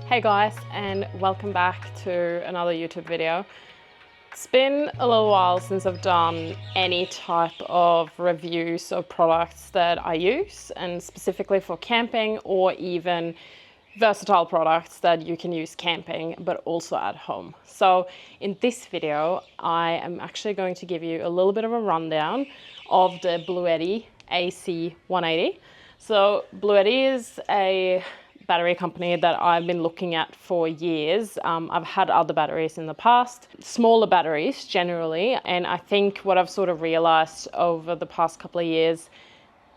Hey guys, and welcome back to another YouTube video. It's been a little while since I've done any type of reviews of products that I use, and specifically for camping or even versatile products that you can use camping but also at home. So in this video I am actually going to give you a little bit of a rundown of the Bluetti AC180. So Bluetti is a battery company that I've been looking at for years. I've had other batteries in the past, smaller batteries generally, and I think what I've sort of realized over the past couple of years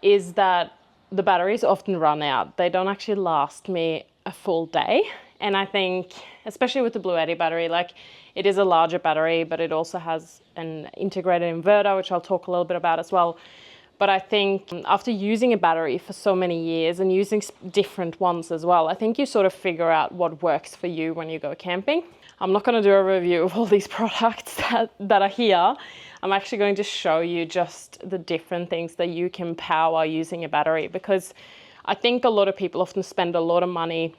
is that the batteries often run out. They don't actually last me a full day. And I think, especially with the Bluetti battery, like it is a larger battery, but it also has an integrated inverter, which I'll talk a little bit about as well. But I think after using a battery for so many years and using different ones as well, I think you sort of figure out what works for you when you go camping. I'm not going to do a review of all these products that are here. I'm actually going to show you just the different things that you can power using a battery, because I think a lot of people often spend a lot of money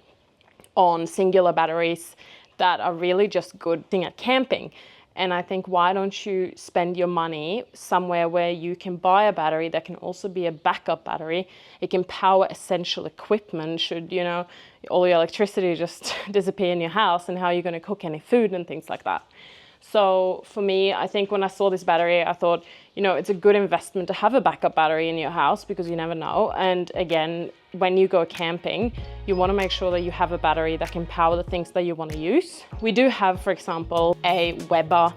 on singular batteries that are really just good thing at camping. And I think, why don't you spend your money somewhere where you can buy a battery that can also be a backup battery? It can power essential equipment should, you know, all your electricity just disappear in your house, and how you're going to cook any food and things like that. So for me, I think when I saw this battery, I thought, you know, it's a good investment to have a backup battery in your house, because you never know. And again, when you go camping, you want to make sure that you have a battery that can power the things that you want to use. We do have, for example, a Weber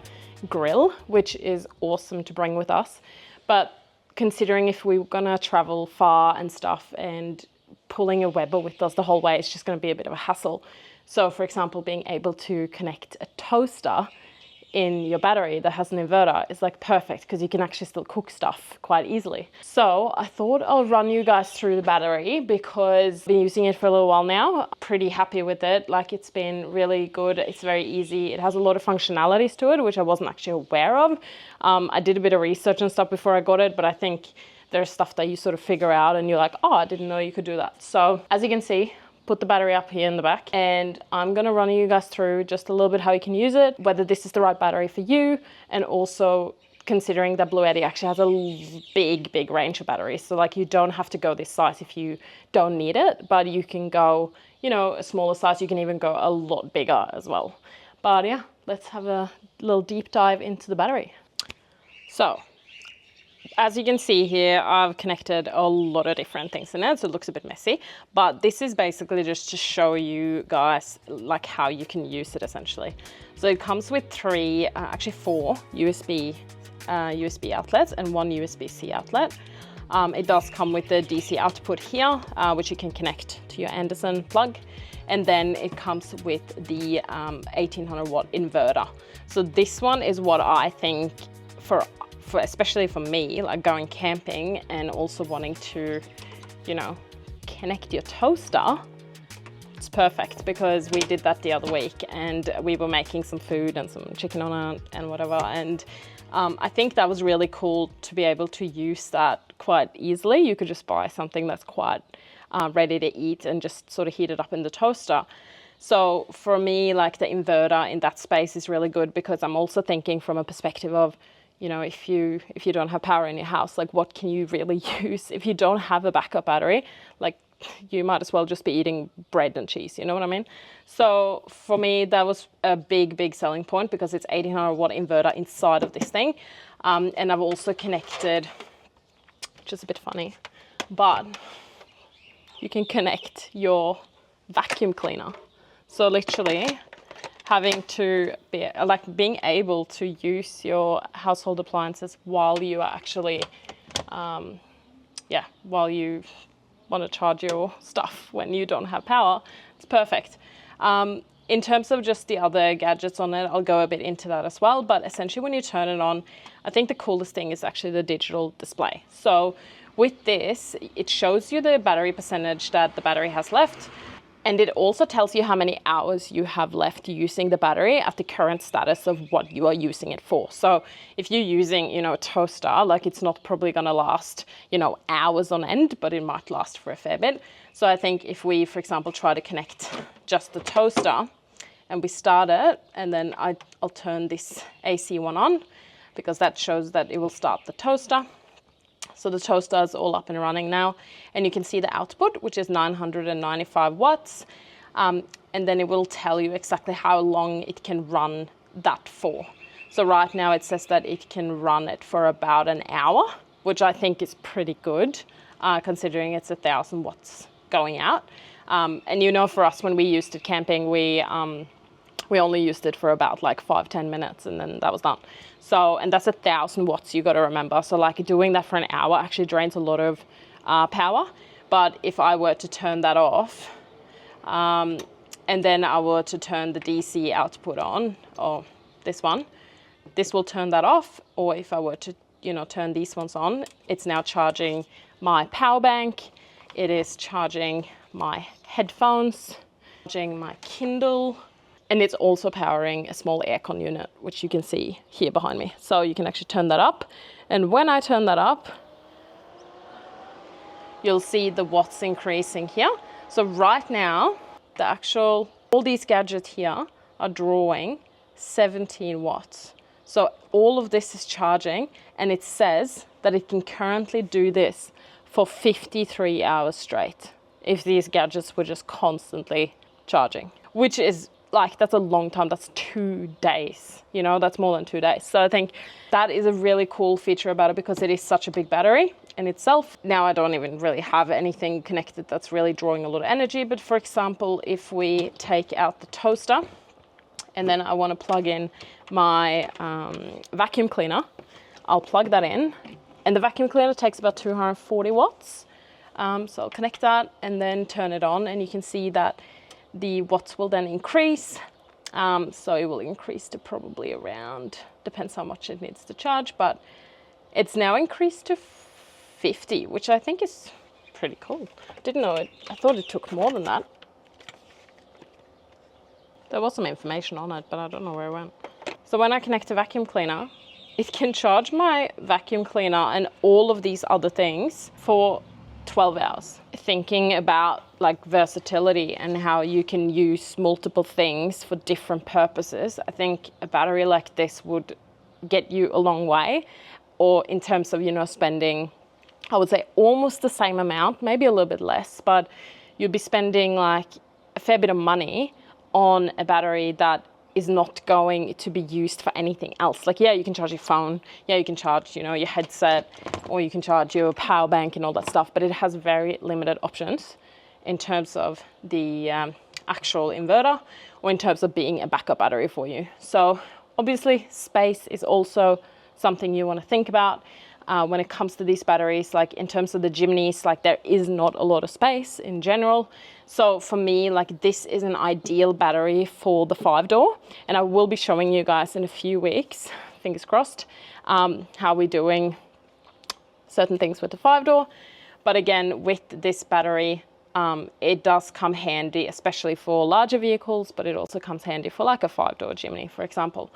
grill, which is awesome to bring with us. But considering if we were going to travel far and stuff, and pulling a Weber with us the whole way, it's just going to be a bit of a hassle. So for example, being able to connect a toaster in your battery that has an inverter is like perfect, because you can actually still cook stuff quite easily. So I thought I'll run you guys through the battery, because I've been using it for a little while now. Pretty happy with it. Like, it's been really good. It's very easy. It has a lot of functionalities to it, which I wasn't actually aware of. I did a bit of research and stuff before I got it, but I think there's stuff that you sort of figure out and you're like, oh, I didn't know you could do that. So as you can see, put the battery up here in the back, and I'm going to run you guys through just a little bit how you can use it, whether this is the right battery for you, and also considering that Bluetti actually has a big range of batteries. So like, you don't have to go this size if you don't need it, but you can go, you know, a smaller size. You can even go a lot bigger as well. But yeah, let's have a little deep dive into the battery. So as you can see here, I've connected a lot of different things in it, so it looks a bit messy, but this is basically just to show you guys like how you can use it essentially. So it comes with actually four USB outlets and one USB-C outlet. It does come with the DC output here, which you can connect to your Anderson plug, and then it comes with the 1800 watt inverter. So this one is what I think especially for me, like going camping and also wanting to, you know, connect your toaster. It's perfect, because we did that the other week and we were making some food and some chicken on it and whatever. And I think that was really cool to be able to use that quite easily. You could just buy something that's quite ready to eat and just sort of heat it up in the toaster. So for me, like the inverter in that space is really good, because I'm also thinking from a perspective of, you know, if you don't have power in your house, like what can you really use? If you don't have a backup battery, like you might as well just be eating bread and cheese, you know what I mean? So for me, that was a big selling point, because it's 1800 watt inverter inside of this thing. And I've also connected, which is a bit funny, but you can connect your vacuum cleaner. So literally having to be like being able to use your household appliances while you are actually, while you want to charge your stuff when you don't have power, it's perfect. In terms of just the other gadgets on it, I'll go a bit into that as well. But essentially when you turn it on, I think the coolest thing is actually the digital display. So with this, it shows you the battery percentage that the battery has left. And it also tells you how many hours you have left using the battery at the current status of what you are using it for. So if you're using, you know, a toaster, like it's not probably going to last, you know, hours on end, but it might last for a fair bit. So I think if we, for example, try to connect just the toaster and we start it, and then I'll turn this AC one on because that shows that it will start the toaster. So the toaster is all up and running now, and you can see the output, which is 995 watts. And then it will tell you exactly how long it can run that for. So right now it says that it can run it for about an hour, which I think is pretty good, considering it's 1,000 watts going out. And you know, for us, when we used it camping, we only used it for about like 5-10 minutes, and then that was done. So, and that's 1,000 watts, you got to remember. So like doing that for an hour actually drains a lot of power. But if I were to turn that off, and then I were to turn the DC output on, or this one, this will turn that off. Or if I were to, you know, turn these ones on, it's now charging my power bank. It is charging my headphones, charging my Kindle. And it's also powering a small aircon unit, which you can see here behind me. So you can actually turn that up. And when I turn that up, you'll see the watts increasing here. So right now, all these gadgets here are drawing 17 watts. So all of this is charging, and it says that it can currently do this for 53 hours straight if these gadgets were just constantly charging, which is like, that's a long time. That's 2 days, you know, that's more than 2 days. So I think that is a really cool feature about it because it is such a big battery in itself. Now I don't even really have anything connected that's really drawing a lot of energy. But for example, if we take out the toaster and then I want to plug in my vacuum cleaner, I'll plug that in, and the vacuum cleaner takes about 240 watts. So I'll connect that and then turn it on, and you can see that the watts will then increase. So it will increase to probably around, depends how much it needs to charge, but it's now increased to 50, which I think is pretty cool. Didn't know it, I thought it took more than that. There was some information on it, but I don't know where it went. So when I connect a vacuum cleaner, it can charge my vacuum cleaner and all of these other things for 12 hours. Thinking about like versatility and how you can use multiple things for different purposes, I think a battery like this would get you a long way. Or in terms of, you know, spending, I would say almost the same amount, maybe a little bit less, but you'd be spending like a fair bit of money on a battery that is not going to be used for anything else. Like, yeah, you can charge your phone, yeah, you can charge, you know, your headset, or you can charge your power bank and all that stuff, but it has very limited options in terms of the actual inverter or in terms of being a backup battery for you. So obviously space is also something you want to think about when it comes to these batteries. Like in terms of the Jimnys, like there is not a lot of space in general. So for me, like this is an ideal battery for the 5-door, and I will be showing you guys in a few weeks, fingers crossed, how we're doing certain things with the 5-door. But again, with this battery, it does come handy, especially for larger vehicles, but it also comes handy for like a 5-door Jimny, for example.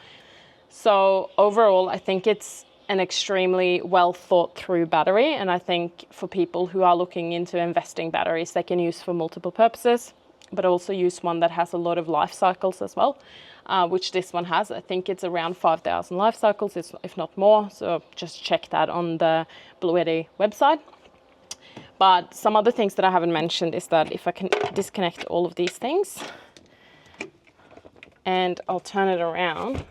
So overall, I think it's an extremely well thought through battery, and I think for people who are looking into investing batteries, they can use for multiple purposes, but also use one that has a lot of life cycles as well, which this one has. I think it's around 5,000 life cycles, if not more, so just check that on the Bluetti website. But some other things that I haven't mentioned is that if I can disconnect all of these things and I'll turn it around,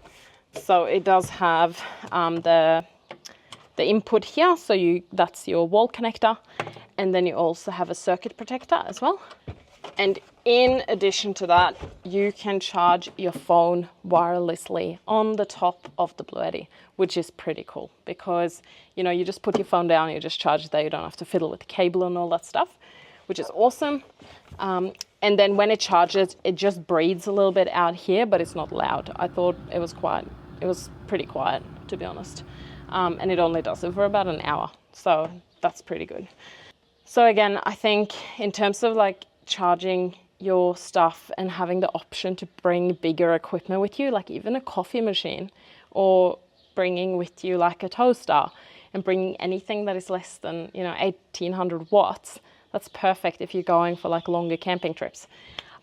so it does have the input here, so that's your wall connector, and then you also have a circuit protector as well. And in addition to that, you can charge your phone wirelessly on the top of the Bluetti, which is pretty cool because, you know, you just put your phone down, you just charge it there, you don't have to fiddle with the cable and all that stuff, which is awesome. And then when it charges, it just breathes a little bit out here, but it's not loud. I thought it was pretty quiet, to be honest. And it only does it for about an hour, so that's pretty good. So again, I think in terms of like charging your stuff and having the option to bring bigger equipment with you, like even a coffee machine, or bringing with you like a toaster, and bringing anything that is less than, you know, 1800 watts, that's perfect if you're going for like longer camping trips.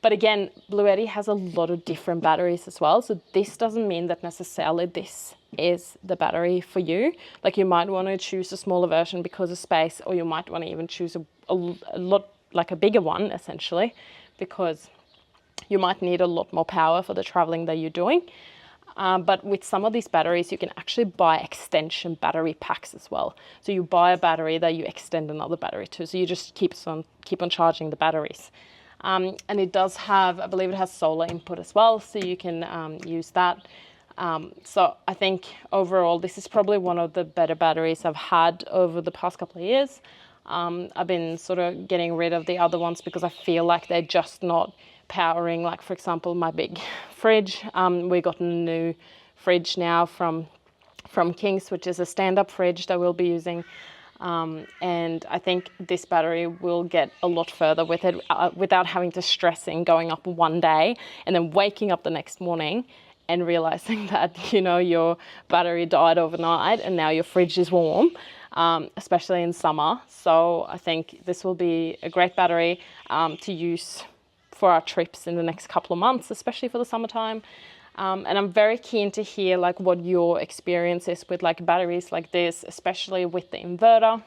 But again, Bluetti has a lot of different batteries as well. So this doesn't mean that necessarily this is the battery for you. Like you might want to choose a smaller version because of space, or you might want to even choose a lot, like a bigger one essentially, because you might need a lot more power for the traveling that you're doing. But with some of these batteries, you can actually buy extension battery packs as well. So you buy a battery that you extend another battery to. So you just keep on charging the batteries. And it does have, I believe it has solar input as well, so you can use that. So I think overall, this is probably one of the better batteries I've had over the past couple of years. I've been sort of getting rid of the other ones because I feel like they're just not powering, like for example, my big fridge. We got a new fridge now from King's, which is a stand-up fridge that we'll be using. And I think this battery will get a lot further with it without having to stress in going up one day and then waking up the next morning and realizing that, you know, your battery died overnight and now your fridge is warm, especially in summer. So I think this will be a great battery to use for our trips in the next couple of months, especially for the summertime. And I'm very keen to hear like what your experience is with like batteries like this, especially with the inverter,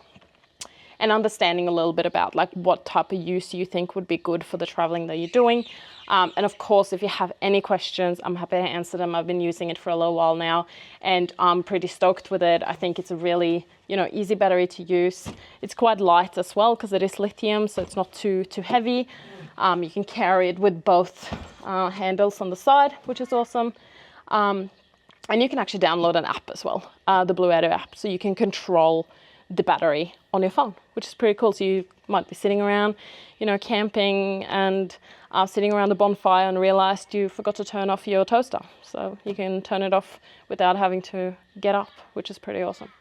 and understanding a little bit about like what type of use you think would be good for the traveling that you're doing. And of course, if you have any questions, I'm happy to answer them. I've been using it for a little while now and I'm pretty stoked with it. I think it's a really, you know, easy battery to use. It's quite light as well because it is lithium, so it's not too heavy. You can carry it with both handles on the side, which is awesome. And you can actually download an app as well, the Bluetti app, so you can control the battery on your phone, which is pretty cool. So you might be sitting around, you know, camping and sitting around the bonfire and realized you forgot to turn off your toaster. So you can turn it off without having to get up, which is pretty awesome.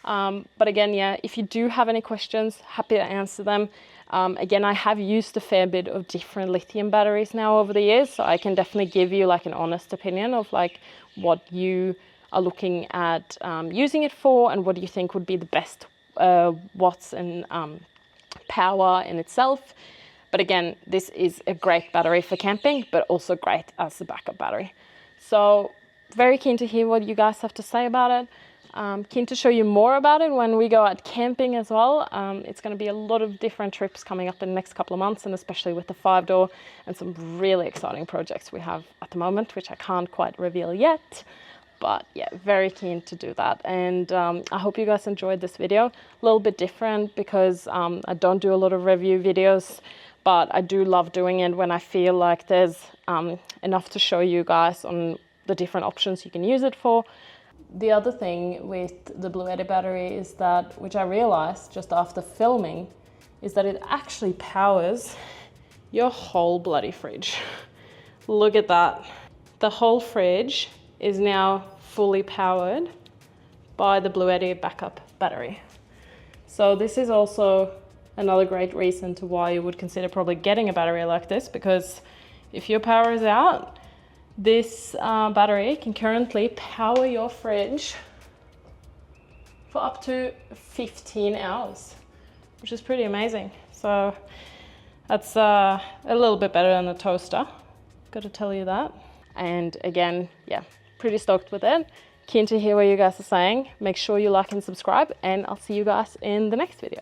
But again, yeah, if you do have any questions, happy to answer them. Again, I have used a fair bit of different lithium batteries now over the years, so I can definitely give you like an honest opinion of like what you are looking at using it for and what you think would be the best watts and power in itself. But again, this is a great battery for camping, but also great as a backup battery. So very keen to hear what you guys have to say about it. Keen to show you more about it when we go out camping as well. It's going to be a lot of different trips coming up in the next couple of months, and especially with the 5-door and some really exciting projects we have at the moment, which I can't quite reveal yet. But yeah, very keen to do that. And I hope you guys enjoyed this video. A little bit different because I don't do a lot of review videos, but I do love doing it when I feel like there's enough to show you guys on the different options you can use it for. The other thing with the Bluetti battery is that, which I realized just after filming, is that it actually powers your whole bloody fridge. Look at that. The whole fridge is now fully powered by the Bluetti backup battery. So this is also another great reason to why you would consider probably getting a battery like this, because if your power is out, this battery can currently power your fridge for up to 15 hours, which is pretty amazing. So that's a little bit better than the toaster, got to tell you that. And again, yeah, pretty stoked with it. Keen to hear what you guys are saying. Make sure you like and subscribe, and I'll see you guys in the next video.